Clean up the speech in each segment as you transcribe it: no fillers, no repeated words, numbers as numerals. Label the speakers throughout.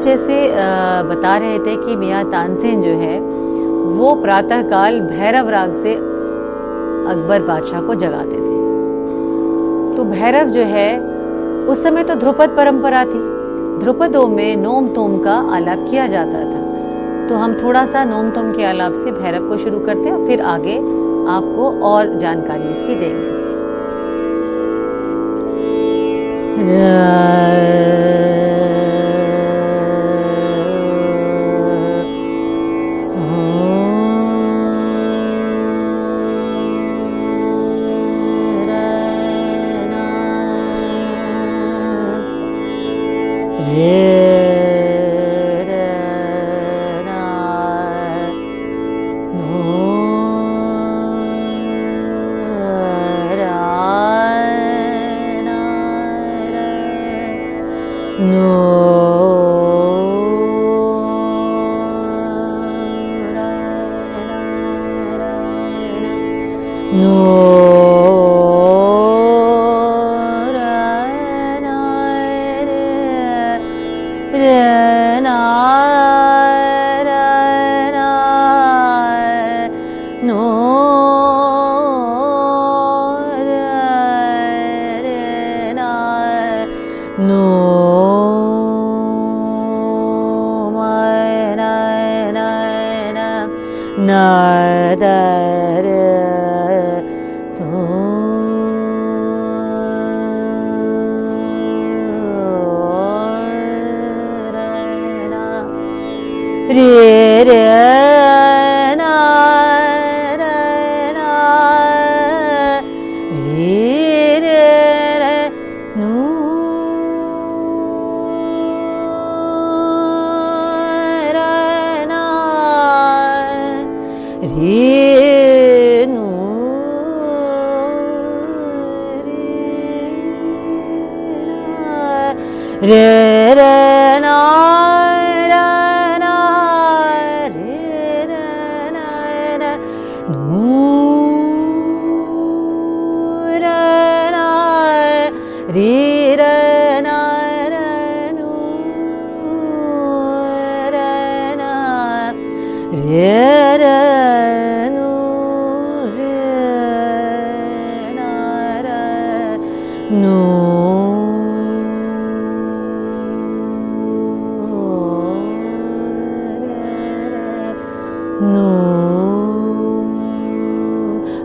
Speaker 1: जैसे बता रहे थे कि मियाँ तानसेन जो है वो प्रातःकाल भैरव राग से अकबर बादशाह को जगाते थे। तो भैरव जो है उस समय तो ध्रुपद परंपरा थी, ध्रुपदों में नोम तोम का आलाप किया जाता था। तो हम थोड़ा सा नोम तोम के आलाप से भैरव को शुरू करते हैं और फिर आगे आपको और जानकारी इसकी देंगे।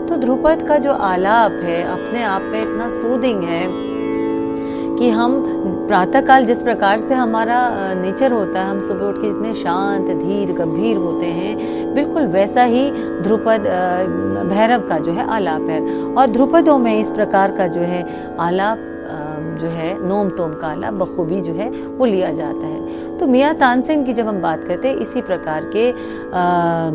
Speaker 1: तो ध्रुपद का जो आलाप है अपने आप में इतना सूदिंग है कि हम प्रातःकाल जिस प्रकार से हमारा नेचर होता है, हम सुबह उठ के जितने शांत धीर गंभीर होते हैं, बिल्कुल वैसा ही ध्रुपद भैरव का जो है आलाप है। और ध्रुपदों में इस प्रकार का जो है आलाप जो है नोम तोम का आलाप बखूबी जो है वो लिया जाता है। तो मियाँ तानसेन की जब हम बात करते हैं, इसी प्रकार के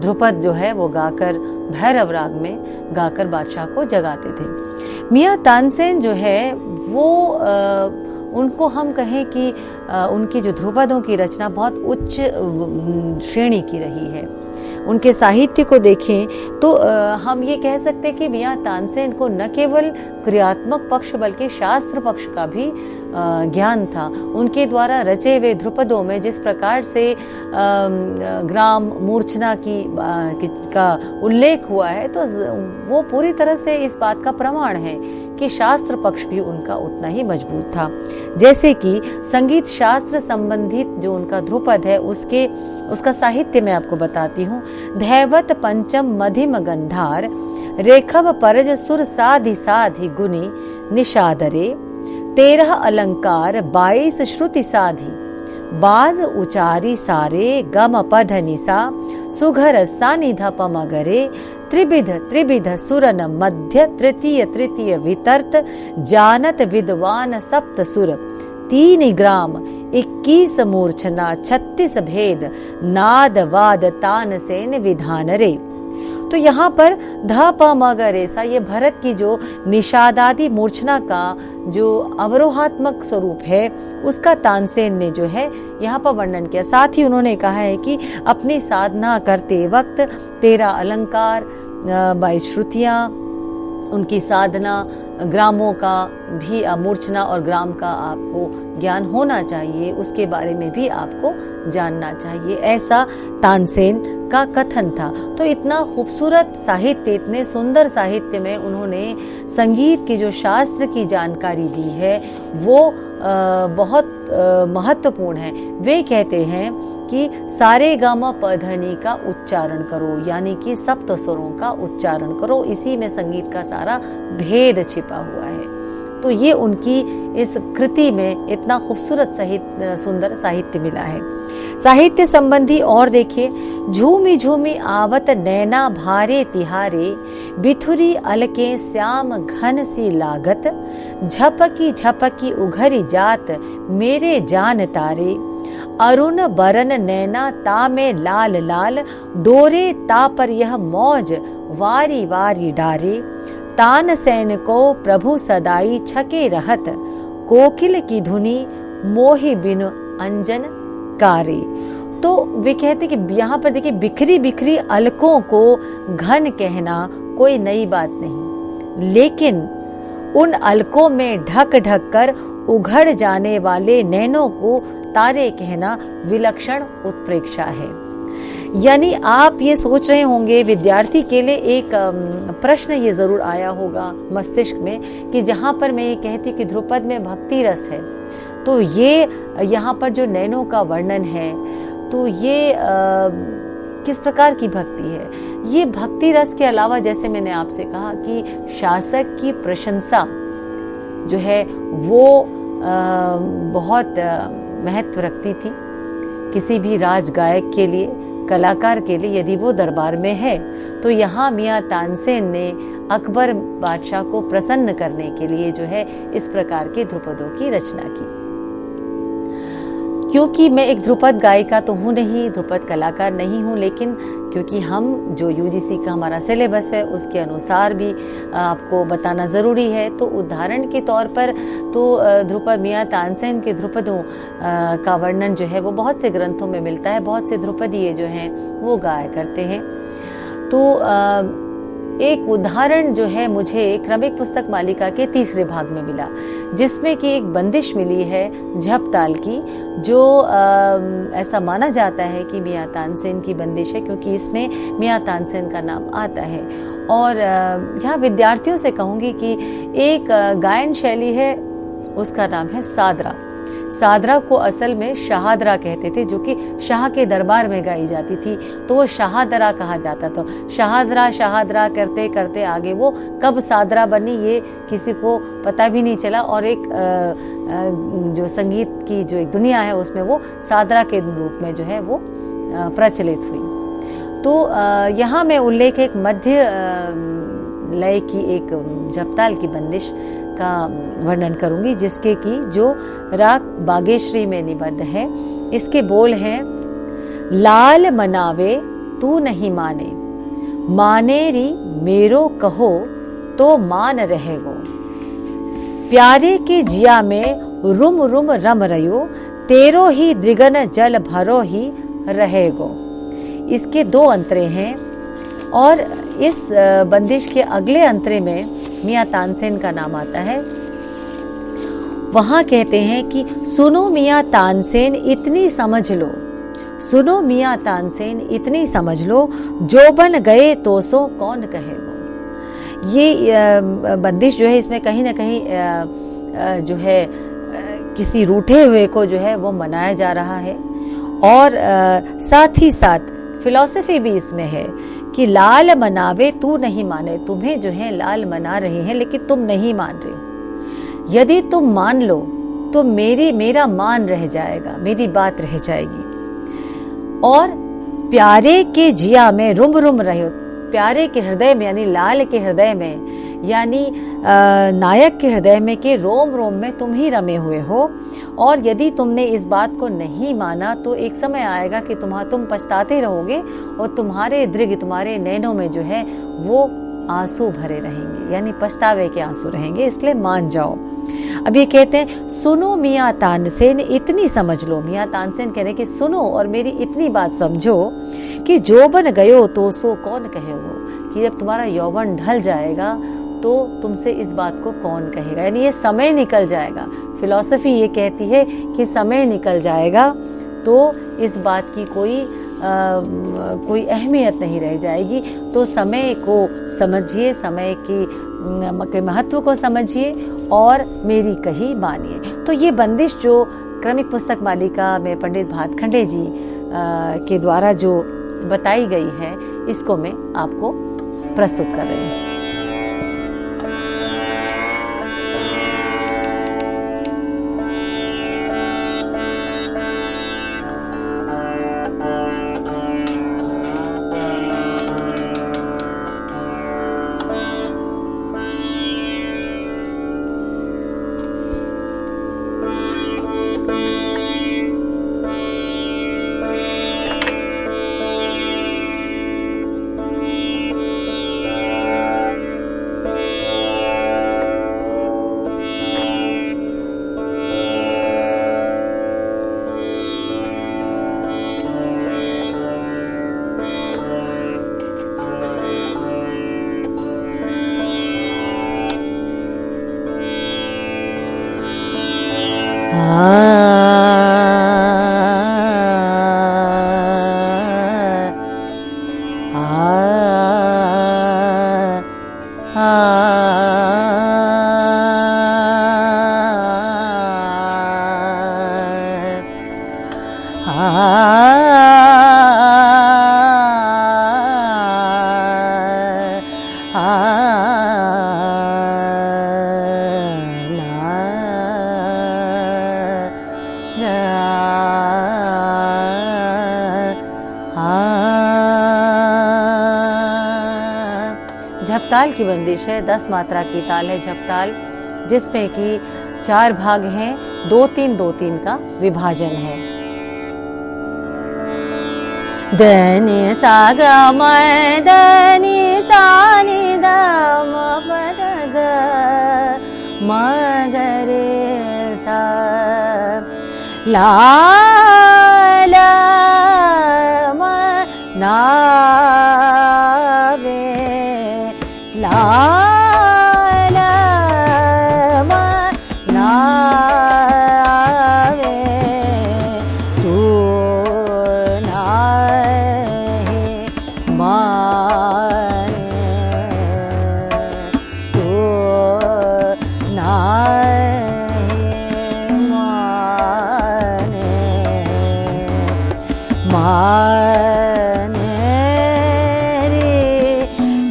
Speaker 1: ध्रुपद जो है वो गाकर भैरव राग में गाकर बादशाह को जगाते थे। मियाँ तानसेन जो है वो उनको हम कहें कि उनकी जो ध्रुपदों की रचना बहुत उच्च श्रेणी की रही है। उनके साहित्य को देखें तो हम ये कह सकते हैं कि मियाँ तानसेन को न केवल क्रियात्मक पक्ष बल्कि शास्त्र पक्ष का भी ज्ञान था। उनके द्वारा रचे हुए ध्रुपदों में जिस प्रकार से ग्राम मूर्छना का उल्लेख हुआ है, तो वो पूरी तरह से इस बात का प्रमाण है कि शास्त्र पक्ष भी उनका उतना ही मजबूत था। जैसे कि संगीत शास्त्र संबंधित जो उनका ध्रुपद है उसका साहित्य मैं आपको बताती हूँ। धैवत पंचम मधिम गंधार रेखव परज सुर साधि साधि गुनि निषादरे 13 अलंकार 22 श्रुति साधि बाद उचारी सारे गम पध निसा सुघर सानिध पमगरे त्रिविध सुरन मध्य तृतीय वितर्त जानत विद्वान सप्त सुर 3 ग्राम 21 मूर्छना 36 भेद नाद वाद तानसेन विधान रे। तो यहाँ पर ध प म ग रे सा ये भरत की जो निषादादि मूर्छना का जो अवरोहात्मक स्वरूप है उसका तानसेन ने जो है यहाँ पर वर्णन किया। साथ ही उन्होंने कहा है कि अपनी साधना करते वक्त 13 अलंकार 22 श्रुतियाँ, उनकी साधना ग्रामों का भी मूर्छना और ग्राम का आपको ज्ञान होना चाहिए, उसके बारे में भी आपको जानना चाहिए, ऐसा तानसेन का कथन था। तो इतना खूबसूरत साहित्य, इतने सुंदर साहित्य में उन्होंने संगीत की जो शास्त्र की जानकारी दी है वो बहुत महत्वपूर्ण है। वे कहते हैं कि सारे गामा पधनी का उच्चारण करो, यानी कि सप्त स्वरों का उच्चारण करो, इसी में संगीत का सारा भेद छिपा हुआ है। तो ये उनकी इस कृति में इतना खूबसूरत सुंदर साहित्य मिला है। साहित्य संबंधी और देखिए, झूमी झूमी आवत नैना भारे तिहारे, बिथुरी अलके श्याम घन सी लागत, झपकी झपकी उघरी जात मेरे जान तारे, अरुण बरन नैना ता में लाल लाल, डोरे ता पर यह मौज वारी वारी डारे, तानसेन को प्रभु सदाई छके रहत, कोकिल की धुनी मोहि बिनु अंजन कारे। तो वे कहते कि यहाँ पर देखिए, बिखरी बिखरी अलकों को घन कहना कोई नई बात नहीं, लेकिन उन अलकों में ढक ढक कर उघड़ जाने वाले नैनों को तारे कहना विलक्षण उत्प्रेक्षा है। यानी आप ये सोच रहे होंगे, विद्यार्थी के लिए एक प्रश्न ये जरूर आया होगा मस्तिष्क में कि जहाँ पर मैं ये कहती कि ध्रुपद में भक्ति रस है, तो ये यहाँ पर जो नैनों का वर्णन है, तो ये किस प्रकार की भक्ति है? ये भक्ति रस के अलावा, जैसे मैंने आपसे कहा कि शासक की प्रशंसा जो है वो बहुत महत्व रखती थी किसी भी राज गायक के लिए, कलाकार के लिए। यदि वो दरबार में है तो यहाँ मियाँ तानसेन ने अकबर बादशाह को प्रसन्न करने के लिए जो है इस प्रकार के ध्रुपदों की रचना की। क्योंकि मैं एक ध्रुपद गायिका तो हूँ नहीं, ध्रुपद कलाकार नहीं हूँ, लेकिन क्योंकि हम जो यूजीसी का हमारा सिलेबस है उसके अनुसार भी आपको बताना ज़रूरी है, तो उदाहरण के तौर पर तो ध्रुपद, मियाँ तानसेन के ध्रुपदों का वर्णन जो है वो बहुत से ग्रंथों में मिलता है, बहुत से ध्रुपदीय जो हैं वो गाया करते हैं। तो एक उदाहरण जो है मुझे क्रमिक पुस्तक मालिका के तीसरे भाग में मिला, जिसमें कि एक बंदिश मिली है झपताल की, जो ऐसा माना जाता है कि मियाँ तानसेन की बंदिश है, क्योंकि इसमें मियाँ तानसेन का नाम आता है। और यहाँ विद्यार्थियों से कहूँगी कि एक गायन शैली है, उसका नाम है सादरा। सादरा को असल में शाहदरा कहते थे, जो कि शाह के दरबार में गाई जाती थी, तो वो शाहदरा कहा जाता था। शाहदरा शाहदरा करते करते आगे वो कब सादरा बनी ये किसी को पता भी नहीं चला, और एक जो संगीत की जो एक दुनिया है उसमें वो सादरा के रूप में जो है वो प्रचलित हुई। तो यहाँ मैं उल्लेख एक मध्य लय की एक झपताल की बंदिश का वर्णन करूंगी, जिसके की जो राग बागेश्वरी में निबद्ध है। इसके बोल हैं, लाल मनावे तू नहीं माने, माने री मेरो कहो तो मान रहेगो, प्यारे के जिया में रुम रुम रम रयो, तेरो ही द्रिगन जल भरो ही रहेगो। इसके दो अंतरे हैं, और इस बंदिश के अगले अंतरे में मियाँ तानसेन का नाम आता है। वहां कहते हैं कि सुनो मियाँ तानसेन इतनी समझ लो, सुनो मियाँ तानसेन इतनी समझ लो, जो बन गए तो सो कौन कहेगो। ये बंदिश जो है इसमें कहीं ना कहीं जो है किसी रूठे हुए को जो है वो मनाया जा रहा है, और साथ ही साथ फिलॉसफी भी इसमें है कि लाल मनावे तू नहीं माने, तुम्हें जो है लाल मना रहे हैं लेकिन तुम नहीं मान रहे हो। यदि तुम मान लो तो मेरा मान रह जाएगा, मेरी बात रह जाएगी। और प्यारे के जिया में रुम रुम रहे, प्यारे के हृदय में यानी लाल के हृदय में, यानी नायक के हृदय में के रोम रोम में तुम ही रमे हुए हो। और यदि तुमने इस बात को नहीं माना तो एक समय आएगा कि तुम पछताते रहोगे, और तुम्हारे दृग, तुम्हारे नैनों में जो है वो आंसू भरे रहेंगे, यानी पछतावे के आंसू रहेंगे, इसलिए मान जाओ। अब ये कहते हैं, सुनो मियाँ तानसेन इतनी समझ लो। मियाँ तानसेन कह रहे कि सुनो और मेरी इतनी बात समझो कि जो बन गयो तो सो कौन कहेगो, कि जब तुम्हारा यौवन ढल जाएगा तो तुमसे इस बात को कौन कहेगा, यानी ये समय निकल जाएगा। फिलॉसफी ये कहती है कि समय निकल जाएगा तो इस बात की कोई अहमियत नहीं रह जाएगी। तो समय को समझिए, समय के महत्व को समझिए और मेरी कही मानिए। तो ये बंदिश जो क्रमिक पुस्तक मालिका में पंडित भातखंडे जी के द्वारा जो बताई गई है, इसको मैं आपको प्रस्तुत कर रही हूँ। झपताल की बंदिश है, 10 मात्रा की ताल है झपताल, जिसमें कि 4 भाग हैं, 2-3 2-3 का विभाजन है। धनि सा ग म धनि सा नि द म प ध ग म ग रे सा ला ला म ना वे ला ला म ना वे तू ना हे माने तू ना हे माने रे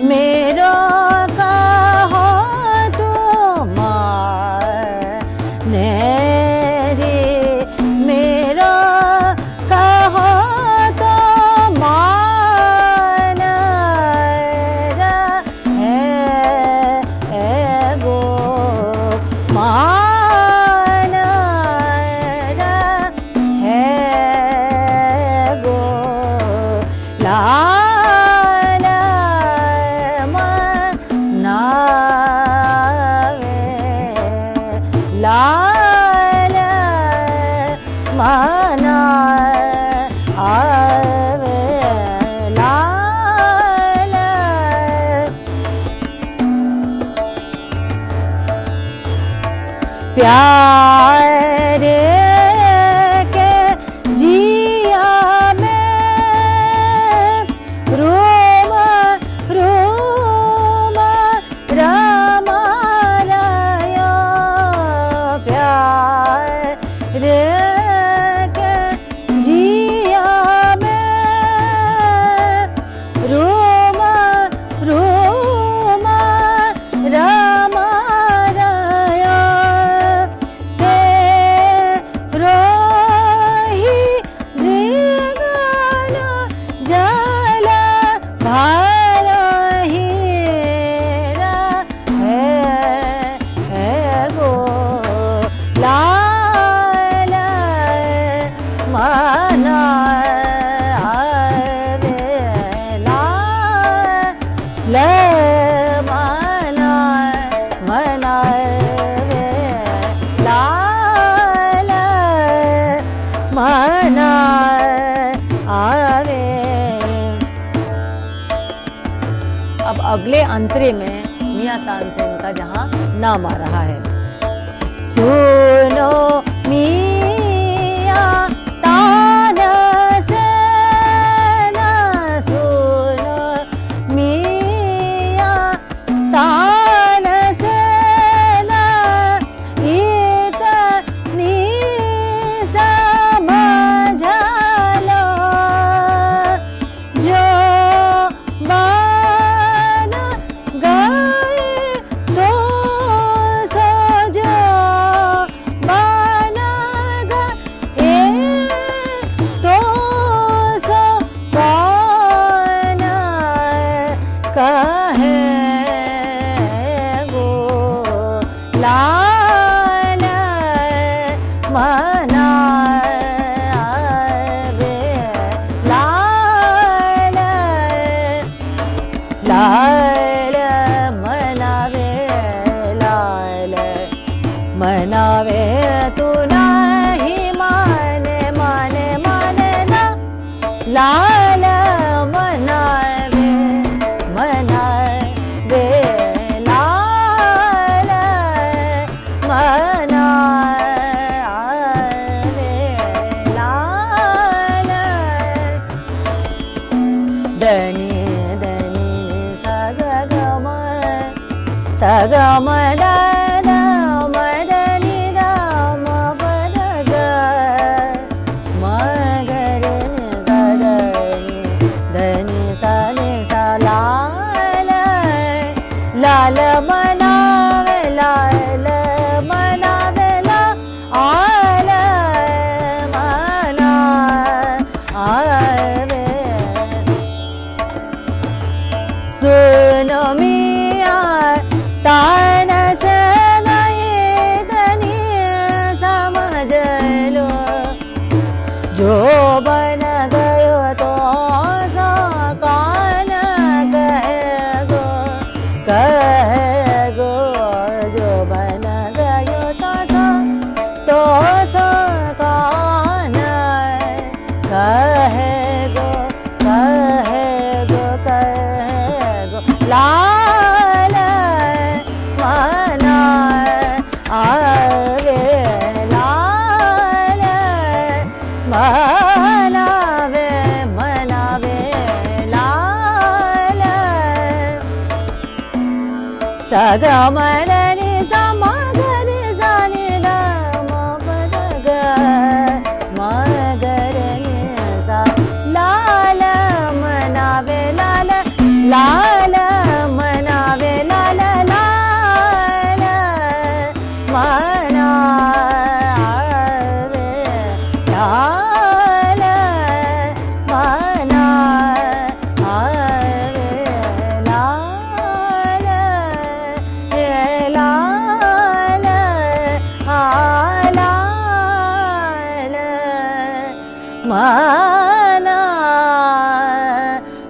Speaker 1: मेरो कहो तो माने रे मेरो कहो तो मान है गो मान है गो ला ला म ना वे ला ला म ना आवे ला ला प्यारे के जिया में रोम रोम राम राया प्यारे के जिया में रोम रोम राम राया रोही मृगन जल भारही है गो ला ला मना आवे ला ले मना मनावे ला ला मना आवे। अब अगले अंतरे में मियां तानसेन का जहां नाम आ रहा है। सुनो मियां तानसेन, सुनो मियां तानसेन, इतनी समझ लो जो बन गए तो सो, जो बन गए तो सो, कौन कहे गो लाल मनावे, लाल लाल मनावे, लाल मनावे तू नहीं माने, माने माने ना, लाल मनावे, मनावे, लाल मनावे, लाल दनी दनी सगम सगम दन मदनी दम पदग मगरनि सदनि धनि सनि सलाल, लाल मनावे, लाल मनावे, ला आल मनावे। सुनो मियां तानसेन, इतनी समझ लो जो बन गयो तो सो, कौन कहेगो, कहेगो जो बन गयो तो सो, कौन कहेगो, कहेगो, कहेगो लाल मनावे, लाल मनावे, मनावे, लाल सगम दनि समगरि सनि दम पदग मगरनि सा, लाल मनावे, लाल लाल मनावे, लाल लाल मनावे, लाल मनावे, लाल लाल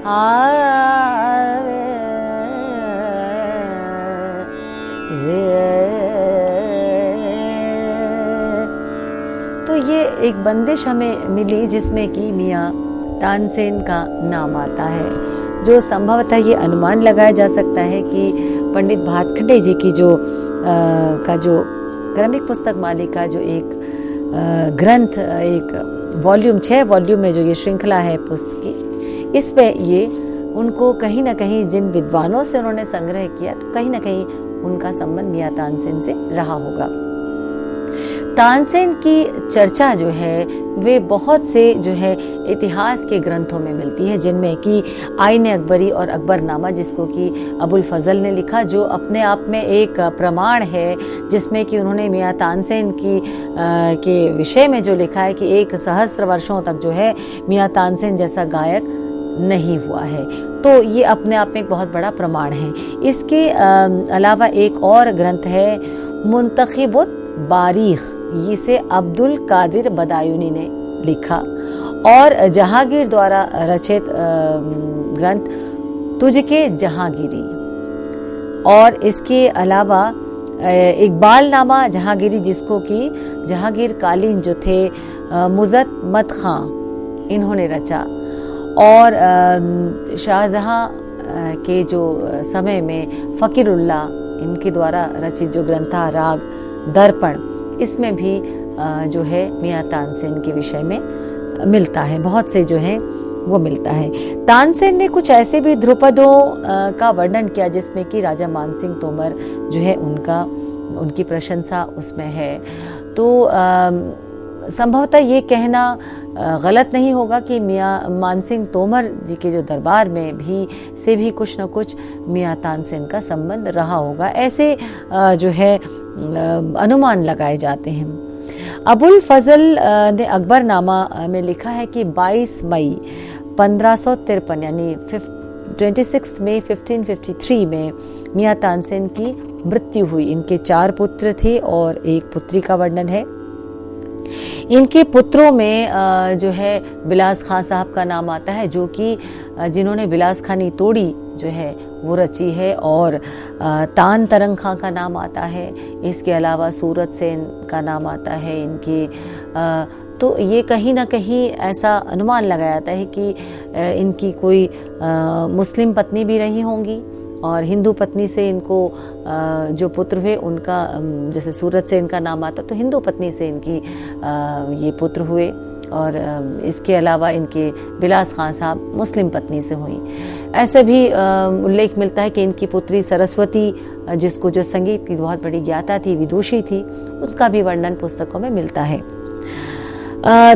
Speaker 1: लाल तो ये एक बंदिश हमें मिली जिसमें कि मियां तानसेन का नाम आता है, जो संभवतः ये अनुमान लगाया जा सकता है कि पंडित भातखंडे जी की जो क्रमिक पुस्तक मालिका जो एक ग्रंथ, एक वॉल्यूम 6 वॉल्यूम में जो ये श्रृंखला है पुस्तक की, इस पे ये उनको कहीं ना कहीं जिन विद्वानों से उन्होंने संग्रह किया तो कहीं ना कहीं उनका संबंध मियां तानसेन से रहा होगा। तानसेन की चर्चा जो है वे बहुत से जो है इतिहास के ग्रंथों में मिलती है, जिनमें कि आईन अकबरी और अकबरनामा, जिसको कि अबुल फजल ने लिखा, जो अपने आप में एक प्रमाण है, जिसमें कि उन्होंने मियां तानसेन के विषय में जो लिखा है कि 1 सहस्त्र वर्षों तक जो है मियां तानसेन जैसा गायक नहीं हुआ है। तो ये अपने आप में एक बहुत बड़ा प्रमाण है। इसके अलावा एक और ग्रंथ है मुंतखिबुत बारीख, इसे अब्दुल कादिर बदायूनी ने लिखा, और जहांगीर द्वारा रचित ग्रंथ तुझके जहांगीरी, और इसके अलावा इकबालनामा जहांगीरी, जिसको कि जहांगीर कालीन जो थे मुज़्ज़फ़र खां इन्होंने रचा, और शाहजहां के जो समय में फ़कीरुल्लाह इनके द्वारा रचित जो ग्रंथ था राग दर्पण, इसमें भी जो है मियाँ तानसेन के विषय में मिलता है, बहुत से जो है वो मिलता है। तानसेन ने कुछ ऐसे भी ध्रुपदों का वर्णन किया जिसमें कि राजा मानसिंह तोमर जो है उनकी प्रशंसा उसमें है। तो संभवतः ये कहना गलत नहीं होगा कि मियाँ मानसिंह तोमर जी के जो दरबार में भी कुछ न कुछ मियाँ तानसेन का संबंध रहा होगा, ऐसे जो है अनुमान लगाए जाते हैं। अबुल फजल ने अकबरनामा में लिखा है कि 22 मई 1553 यानी 26 मई 1553 में मियाँ तानसेन की मृत्यु हुई। इनके 4 पुत्र थे और 1 पुत्री का वर्णन है। इनके पुत्रों में जो है बिलास खां साहब का नाम आता है, जो कि जिन्होंने बिलास खानी तोड़ी जो है वो रची है, और तान तरंग खां का नाम आता है। इसके अलावा सूरत सेन का नाम आता है इनके। तो ये कहीं ना कहीं ऐसा अनुमान लगाया जाता है कि इनकी कोई मुस्लिम पत्नी भी रही होंगी, और हिंदू पत्नी से इनको जो पुत्र हुए उनका, जैसे सूरत से इनका नाम आता, तो हिंदू पत्नी से इनकी ये पुत्र हुए, और इसके अलावा इनके बिलास खान साहब मुस्लिम पत्नी से हुई। ऐसे भी उल्लेख मिलता है कि इनकी पुत्री सरस्वती, जिसको जो संगीत की बहुत बड़ी ज्ञाता थी, विदुषी थी, उसका भी वर्णन पुस्तकों में मिलता है।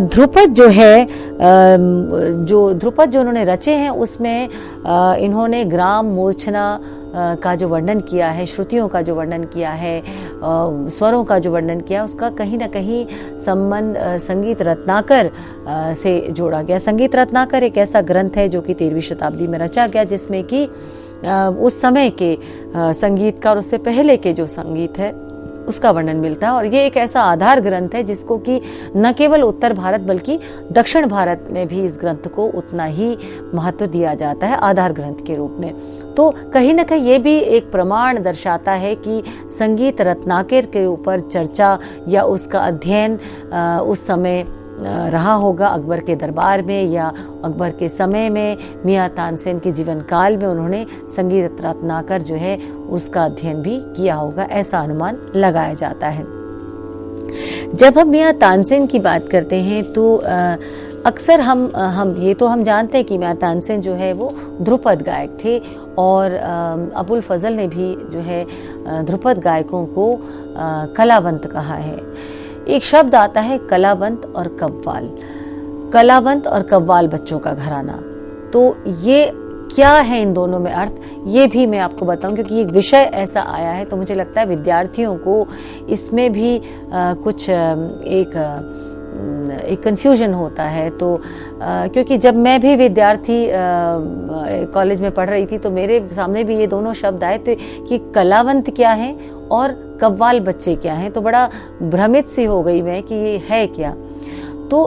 Speaker 1: ध्रुपद जो है, जो ध्रुपद जो उन्होंने रचे हैं उसमें इन्होंने ग्राम मूर्छना का जो वर्णन किया है, श्रुतियों का जो वर्णन किया है, स्वरों का जो वर्णन किया, उसका कहीं ना कहीं संबंध संगीत रत्नाकर से जोड़ा गया। संगीत रत्नाकर एक ऐसा ग्रंथ है जो कि 13वीं शताब्दी में रचा गया, जिसमें कि उस समय के संगीत का और उससे पहले के जो संगीत है उसका वर्णन मिलता है। और ये एक ऐसा आधार ग्रंथ है जिसको कि न केवल उत्तर भारत बल्कि दक्षिण भारत में भी इस ग्रंथ को उतना ही महत्व दिया जाता है आधार ग्रंथ के रूप में। तो कहीं ना कहीं ये भी एक प्रमाण दर्शाता है कि संगीत रत्नाकर के ऊपर चर्चा या उसका अध्ययन उस समय रहा होगा अकबर के दरबार में या अकबर के समय में। मियाँ तानसेन के जीवन काल में उन्होंने संगीत रत्नाकर जो है उसका अध्ययन भी किया होगा, ऐसा अनुमान लगाया जाता है। जब हम मियाँ तानसेन की बात करते हैं तो अक्सर हम जानते हैं कि मियाँ तानसेन जो है वो ध्रुपद गायक थे, और अबुल फजल ने भी जो है ध्रुपद गायकों को कलावंत कहा है। एक शब्द आता है कलावंत और कव्वाल, कलावंत और कव्वाल बच्चों का घराना। तो ये क्या है इन दोनों में अर्थ, ये भी मैं आपको बताऊं, क्योंकि एक विषय ऐसा आया है तो मुझे लगता है विद्यार्थियों को इसमें भी कुछ एक कंफ्यूजन होता है। तो क्योंकि जब मैं भी विद्यार्थी कॉलेज में पढ़ रही थी तो मेरे सामने भी ये दोनों शब्द आए तो कि कलावंत क्या है और कव्वाल बच्चे क्या हैं, तो बड़ा भ्रमित सी हो गई मैं कि ये है क्या। तो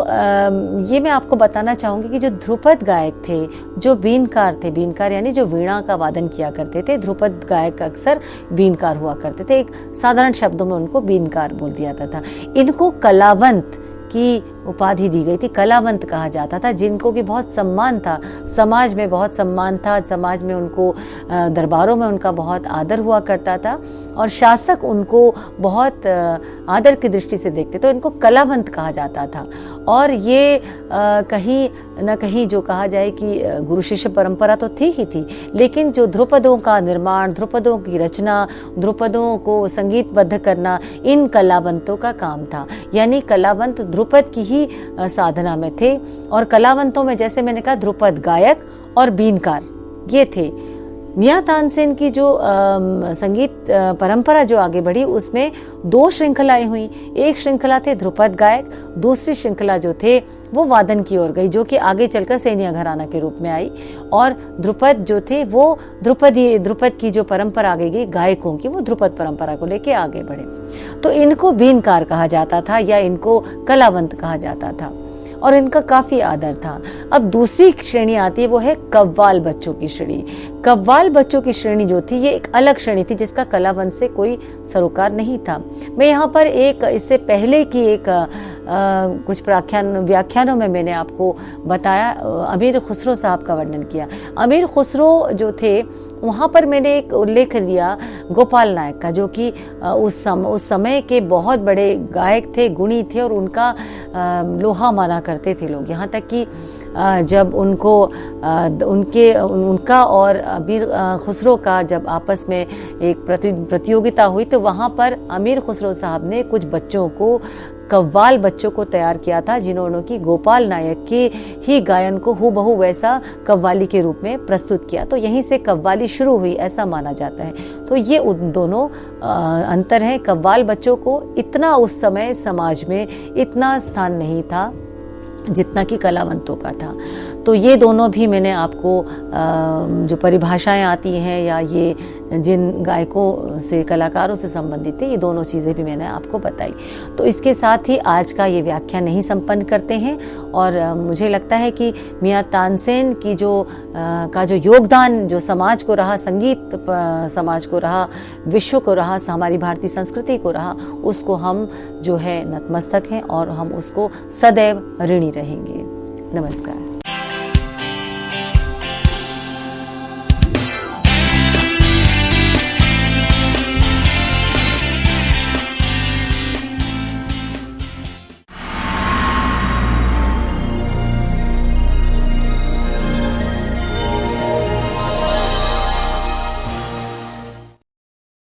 Speaker 1: ये मैं आपको बताना चाहूंगी कि जो ध्रुपद गायक थे, जो बीनकार थे, बीनकार यानी जो वीणा का वादन किया करते थे, ध्रुपद गायक अक्सर बीनकार हुआ करते थे, एक साधारण शब्दों में उनको बीनकार बोल दिया जाता था। इनको कलावंत की उपाधि दी गई थी, कलावंत कहा जाता था, जिनको कि बहुत सम्मान था, समाज में बहुत सम्मान था, समाज में उनको दरबारों में उनका बहुत आदर हुआ करता था, और शासक उनको बहुत आदर की दृष्टि से देखते, तो इनको कलावंत कहा जाता था। और ये कहीं न कहीं जो कहा जाए कि गुरु शिष्य परंपरा तो थी ही थी, लेकिन जो ध्रुपदों का निर्माण, ध्रुपदों की रचना, ध्रुपदों को संगीतबद्ध करना, इन कलावंतों का काम था। यानी कलावंत ध्रुपद की ही साधना में थे, और कलावंतों में जैसे मैंने कहा ध्रुपद गायक और बीनकार ये थे। मियाँ तानसेन की जो संगीत परंपरा जो आगे बढ़ी उसमें 2 श्रृंखलाएं हुई। एक श्रृंखला थे ध्रुपद गायक, दूसरी श्रृंखला जो थे वो वादन की ओर गई, जो कि आगे चलकर सैनिया घराना के रूप में आई। और ध्रुपद जो थे वो ध्रुपद की जो परंपरा आगे गई गायकों की, वो ध्रुपद परंपरा को लेके आगे बढ़े। तो इनको बीनकार कहा जाता था या इनको कलावंत कहा जाता था, और इनका काफी आदर था। अब दूसरी श्रेणी आती है, वो है कव्वाल बच्चों की श्रेणी। कव्वाल बच्चों की श्रेणी जो थी ये एक अलग श्रेणी थी जिसका कलावंत से कोई सरोकार नहीं था। मैं यहाँ पर एक इससे पहले की एक कुछ व्याख्यानों में मैंने आपको बताया, अमीर खुसरो साहब का वर्णन किया। अमीर खुसरो जो थे वहाँ पर मैंने एक उल्लेख दिया गोपाल नायक का, जो कि उस समय के बहुत बड़े गायक थे, गुणी थे, और उनका लोहा माना करते थे लोग। यहाँ तक कि जब उनका और अमीर खुसरो का जब आपस में एक प्रतियोगिता हुई, तो वहाँ पर अमीर खुसरो साहब ने कुछ बच्चों को, कव्वाल बच्चों को तैयार किया था, जिन्होंने कि गोपाल नायक के ही गायन को हूबहू वैसा कव्वाली के रूप में प्रस्तुत किया। तो यहीं से कव्वाली शुरू हुई ऐसा माना जाता है। तो ये उन दोनों अंतर है। कव्वाल बच्चों को इतना उस समय समाज में इतना स्थान नहीं था जितना कि कलावंतों का था। तो ये दोनों भी मैंने आपको जो परिभाषाएं आती हैं या ये जिन गायकों से, कलाकारों से संबंधित है, ये दोनों चीज़ें भी मैंने आपको बताई। तो इसके साथ ही आज का ये व्याख्यान नहीं संपन्न करते हैं। और मुझे लगता है कि मियां तानसेन की का जो योगदान जो समाज को रहा, संगीत समाज को रहा, विश्व को रहा, हमारी भारतीय संस्कृति को रहा, उसको हम जो है नतमस्तक हैं और हम उसको सदैव ऋणी रहेंगे। नमस्कार।